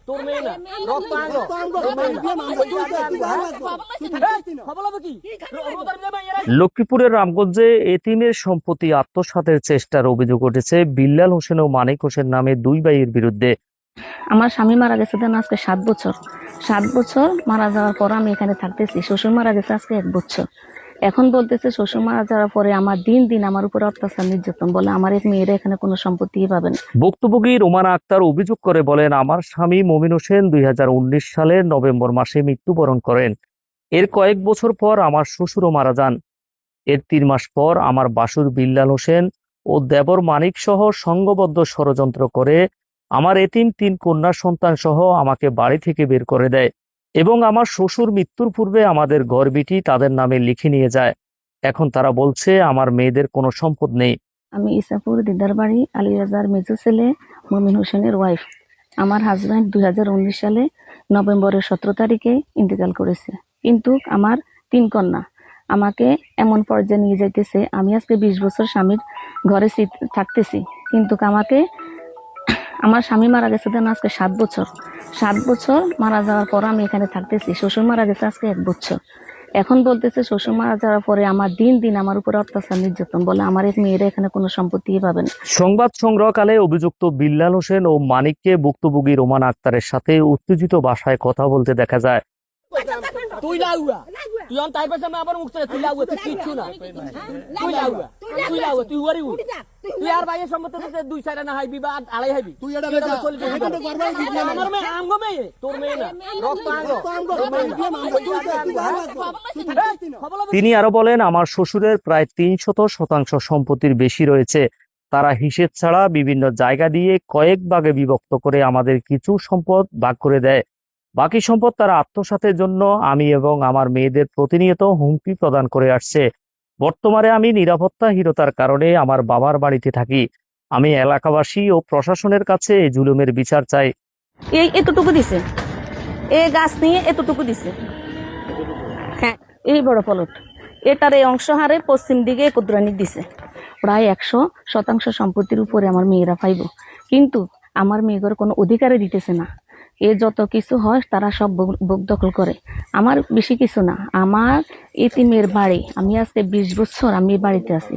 তোর মেয়ে না রক্ত লক্ষ্মীপুরের রামগঞ্জে এতিমের সম্পত্তি আত্মসাতের চেষ্টার অভিযোগ উঠেছে বিল্লাল হোসেন ও মানিক হোসেন নামে দুই ভাইয়ের বিরুদ্ধে। আমার স্বামী মারা গেছে দেন আজকে 7 বছর। 7 বছর মারা যাওয়ার পর আমি এখানে থাকতেছি। শ্বশুর মারা গেছে আজকে 1 বছর। এখন বলতেছে শ্বশুর মারা যাওয়ার পরে আমার দিন দিন আমার উপর অত্যাচার নির্যাতন, বলে আমার এক মেয়েরা এখানে কোনো সম্পত্তি পাবেন। ভুক্তভোগী রোমানা আক্তার অভিযোগ করে বলেন, আমার স্বামী মমিন হোসেন 2019 সালের নভেম্বর মাসে মৃত্যুবরণ করেন। এর কয়েক বছর পর আমার শ্বশুরও মারা যান। এর 3 মাস পর আমার বাসুর বিল্লাল হোসেন ও দেবর মানিক সহ সংঘবদ্ধ ষড়যন্ত্র করে আমার এতিম 3 কন্যা সন্তান সহ আমাকে বাড়ি থেকে বের করে দেয় এবং আমার শ্বশুর মৃত্যুর পূর্বে আমাদের গর্বিটি তাদের নামে লিখে নিয়ে যায়। এখন তারা বলছে আমার মেয়েদের কোনো সম্পদ নেই। আমি ইসাপুর দিদার বাড়ি আলিরাজার মেজো ছেলে মমিন হোসেনের ওয়াইফ। আমার হাজব্যান্ড 2019 সালে নভেম্বরের 17 তারিখে ইন্তেকাল করেছে। কিন্তু আমার 3 কন্যা আমাকে এমন পর্যায়ে নিয়ে যাইতেছে, আমি আজকে 20 বছর স্বামীর ঘরে থাকতেছি, কিন্তু আমাকে আমার স্বামী মারা গেছে দেন আজকে 7 বছর। 7 বছর মারা যাওয়ার পর আমি এখানে থাকতেছি। শ্বশুর মারা গেছে আজকে 1 বছর। এখন বলতেছে শ্বশুর মারা যাওয়ার পরে আমার দিন দিন আমার উপর অত্যাচার নির্যাতন, বলে আমার এক মেয়েরা এখানে কোনো সম্পত্তি পাবেন। সংবাদ সংগ্রহকালে অভিযুক্ত বিল্লাল হোসেন ও মানিককে ভুক্তভোগী রোমান আক্তারের সাথে উত্তেজিত ভাষায় কথা বলতে দেখা যায়। তুই লাউয়া তুই অন তাই পাশে আবার মুখ থেকে তুই লাউয়া তুই কিচ্ছু না তুই লাউয়া তুই ওয়ারি উঠ তুই আর ভাইয়ের সম্মত থেকে 2 সাইডে না হাইবি বা আড়াই হাইবি তুই এটা বেটা চলবে আমার মেয়ে আমগো মেয়ে তোর মেয়ে না রক্ত আমগো তিনি আরো বলেন, আমার শ্বশুরের প্রায় 300% সম্পত্তির বেশি রয়েছে। তারা হিসেব ছাড়া বিভিন্ন জায়গা দিয়ে কয়েক ভাগে বিভক্ত করে আমাদের কিছু সম্পদ ভাগ করে দেয়। বাকি সম্পদ তারা আত্মসাতের জন্য আমি এবং আমার মেয়েদের প্রতিনিয়ত হুমকি প্রদান করে আসছে। বর্তমানে আমি নিরাপত্তাহীনতার কারণে আমার বাবার বাড়িতে থাকি। আমি এলাকাবাসী ও প্রশাসনের কাছে এই জুলুমের বিচার চাই। এই এতটুকু দিছে, এই গাছ নিয়ে এতটুকু দিছে, হ্যাঁ এই বড় পলট, এটার এই অংশ হারে পশ্চিম দিকে কুদ্রানি দিছে। প্রায় 100% সম্পত্তির উপরে আমার মেয়েরা পাইব, কিন্তু আমার মেয়েদের কোনো অধিকারই দিতেছে না। এ যত কিছু হয় তারা সব ভোগ দখল করে। আমার বেশি কিছু না, আমার এতিমের বাড়ি। আমি আজকে 20 বছর আমি এই বাড়িতে আছি।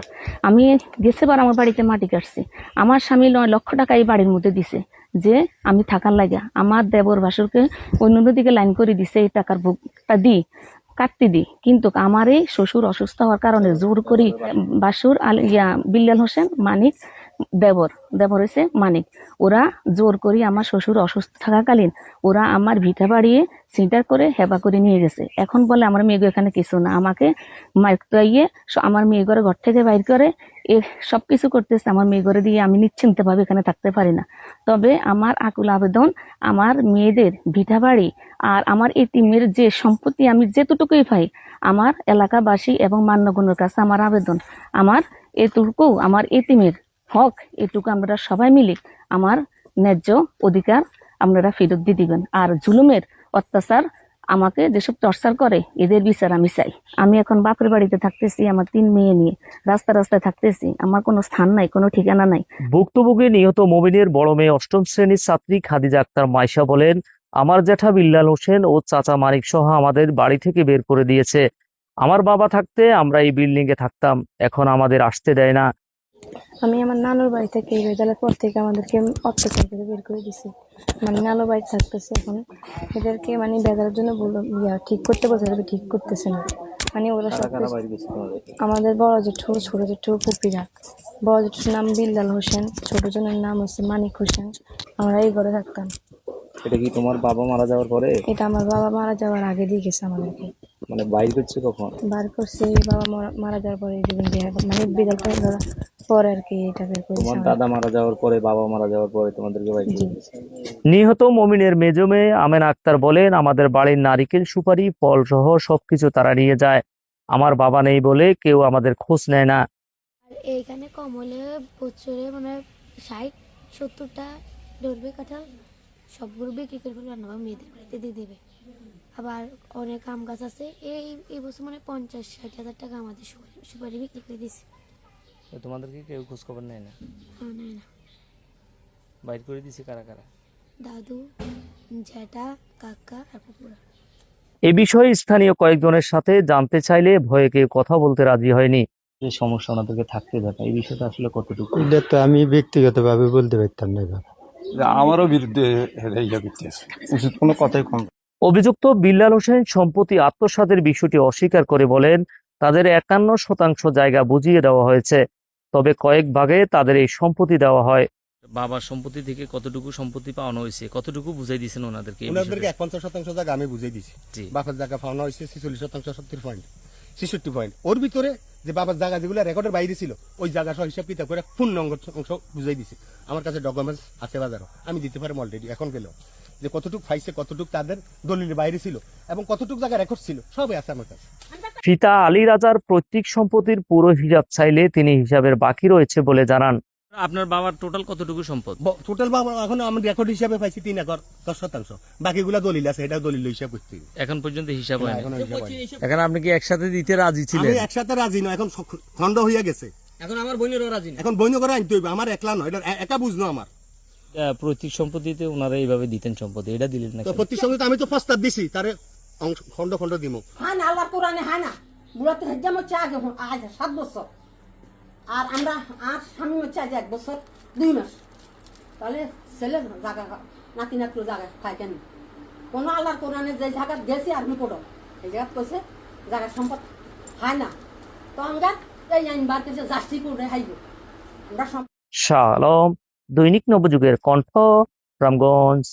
আমি গেছেবার আমার বাড়িতে মাটি কাটছি। আমার স্বামী 9 লক্ষ টাকা এই বাড়ির মধ্যে দিছে যে আমি থাকার লাগা। আমার দেবর ভাসুরকে অন্যদিকে লাইন করে দিছে এই টাকার ভোগটা দিই কাটতে দিই, কিন্তু আমার এই শ্বশুর অসুস্থ হওয়ার কারণে জোর করি বাসুর বিল্লাল হোসেন মানিক দেবর হয়েছে মানিক, ওরা জোর করি আমার শ্বশুর অসুস্থ থাকাকালীন ওরা আমার ভিটা বাড়িয়ে সিন্টার করে হেবা করে নিয়ে গেছে। এখন বলে আমার মেয়েগো এখানে কিছু না, আমাকে মাইয়ে আমার মেয়েগরে ঘর থেকে বাইর করে এ সবকিছু করতেছে। আমার মেয়েগরে দিয়ে আমি নিশ্চিন্ত ভাবে এখানে থাকতে পারি না। তবে আমার আকুল আবেদন, আমার মেয়েদের ভিটা বাড়ি আর আমার এতিমের যে সম্পত্তি আমি যেতটুকুই পাই, আমার এলাকাবাসী এবং মান্যগণের কাছে আমার আবেদন, আমার এটুকু আমার এতিমের হক এটুকু আমরা সবাই মিলে আমার ন্যায্য অধিকার আপনারা ফেরত দিয়ে দিবেন। আর জুলুমের অত্যাচার আমাকে যেসব টর্চার করে এদের বিচার আমি চাই। আমি এখন বাপের বাড়িতে থাকতেছি আমার 3 মেয়ে নিয়ে, রাস্তায় থাকতেছি, আমার কোনো স্থান নাই, কোনো ঠিকানা নাই। ভুক্তভোগী নিহত মমিনের বড় মেয়ে 8ম শ্রেণীর ছাত্রী খাদিজা আক্তার মাইশা বলেন, আমার জ্যাঠা বিল্লাল হোসেন ও চাচা মানিক সহ আমাদের বাড়ি থেকে বের করে দিয়েছে। আমার বাবা থাকতে আমরা এই বিল্ডিং এ থাকতাম, এখন আমাদের আসতে দেয় না। আমি আমার নানুর বাড়ি থেকে এই রেজাল্টের পর থেকে আমাদেরকে অত্যাচার করে বের করে দিছি। মানে নানুর বাড়ি থাকতেছে, এখন এদেরকে মানে বেজারের জন্য বললাম ঠিক করতে বলছে, এদেরকে ঠিক করতেছে না। মানে ওরা সব আমাদের বড় জেঠু, ছোট জেঠু, ফুপিরা। বড় জেঠুর নাম বিল্লাল হোসেন, ছোট জনের নাম হচ্ছে মানিক হোসেন। আমরা এই ঘরে থাকতাম। এটা কি তোমার বাবা মারা যাওয়ার পরে? এটা আমার বাবা মারা যাওয়ার আগে দিয়ে গেছে আমাদেরকে। মানে বাইর করছে কখন? বার করছে বাবা মারা যাওয়ার পরে, মানে বিড়াল পরে আর কি এটা বের করেছে। তোমার দাদা মারা যাওয়ার পরে, বাবা মারা যাওয়ার পরে তোমাদেরকে বাইর করে দিয়েছে। নিহত মমিনের মেজ মেয়ে আমেনা আক্তার বলেন, আমাদের বাড়ির নারিকেল সুপারি ফল সহ সবকিছু তারা নিয়ে যায়। আমার বাবা নেই বলে কেউ আমাদের খোঁজ নেয় না। এইখানে কম হলে বছরে মানে 60-70টা ধরবে কাঁঠাল, সবগুলো বিক্রি করে ফেলবে, রান্না মেয়েদের বাড়িতে দিয়ে দেবে। আবার অনেক আম গাছ আছে, এই বছর মানে 50-60 হাজার টাকা আমাদের সুপারি বিক্রি করে দিয়েছে। তোমাদেরকে কেউ খোঁজ খবর নেয় না? নেয় না। বাইর করে দিয়েছে কারা কারা? দাদু, জ্যাঠা, কাকা আর পুকুরা। এ বিষয়ে স্থানীয় কয়েকজনের সাথে জানতে চাইলে ভয়ে কেউ কথা বলতে রাজি হয়নি। যে সমস্যা ওনাদেরকে থাকতে দেয় না, এই বিষয়টা আসলে কতটুকু? এটা তো আমি ব্যক্তিগতভাবে বলতে পারতাম না এবার। আমারও বিরুদ্ধে হেরে বিদ্যেছে উচিত কোনো কথাই কম। অভিযুক্ত বিল্লাল হোসেন সম্পত্তি আত্মসাতের বিষয়টি অস্বীকার করে বলেন, তাদের 51% জায়গা বুঝিয়ে দেওয়া হয়েছে, তবে কয়েক ভাগে তাদের এই সম্পত্তি দেওয়া হয়। বাবার সম্পত্তি থেকে কতটুকু সম্পত্তি পাওয়ানো হয়েছে, কতটুকু বুঝাই দিয়েছেন ওনাদেরকে? ওনাদেরকে 51% জায়গা আমি বুঝাই দিছি। জি। বাবার জায়গা পাওনা হয়েছে 46%, 66 পয়েন্ট। ওর ভিতরে যে বাবার জায়গা যেগুলো রেকর্ডের বাইরে ছিল ওই জায়গা সহ হিসাব কিতাব করে পূর্ণ অংশ বুঝাই দিছি। আমার কাছে ডকুমেন্টস আছে বাজারও, আমি দিতে পারি অলরেডি এখন গেলেও, যে কতটুকু পাইছে, কতটুকু তাদের দলিলের বাইরে ছিল এবং কতটুকু জায়গা রেকর্ড ছিল সবই আছে আমার কাছে। ফিতা আলী রাজার পৈতৃক সম্পত্তির পুরো হিসাব চাইলে তিনি হিসাবের বাকি রয়েছে বলে জানান। আপনার বাবার টোটাল কতটুকু সম্পদ? টোটাল বাবা এখন আমি রেকর্ড হিসাবে পাইছি 3 একর 10%। বাকিগুলা দলিল আছে, এটা দলিল হিসাব করতে হবে। এখন পর্যন্ত হিসাব হয় না। এখনো হিসাব হয়নি। এখন আপনি কি একসাথে দিতে রাজি ছিলেন? আমি একসাথে রাজি না, এখন খন্ড হইয়া গেছে। এখন আমার বোনেরও রাজি না। এখন বইন করে আনতে হইবে, আমার একলা নয়, এটা একা বুঝনো আমার। পৈতৃক সম্পত্তিতে ওনারা এইভাবে দিতেন সম্পত্তি, এটা দিলেন না তো কেন? প্রতি সঙ্গে তো আমি তো প্রস্তাব দিছি তারে খন্ড খন্ড দিব। হ্যাঁ না, আল্লাহর কোরআনে হ্যাঁ না, বুড়া তো হেজ্জা হচ্ছে আগে আজ 7 বছর, আর আমরা আর স্বামী হচ্ছে আজ 1 বছর 2 মাস। তাহলে ছেলে জায়গা নাতি নাতু জায়গা খায় কেন? কোনো আল্লাহর কোরআনে যে জায়গা গেছে আপনি পড়ো, এই জায়গা কইছে জায়গার সম্পদ হয় না, তো আমরা এই আইন বার করছে জাস্টি করে হাইব আমরা। শাহ আলম, দৈনিক নবযুগের কণ্ঠ, রামগঞ্জ।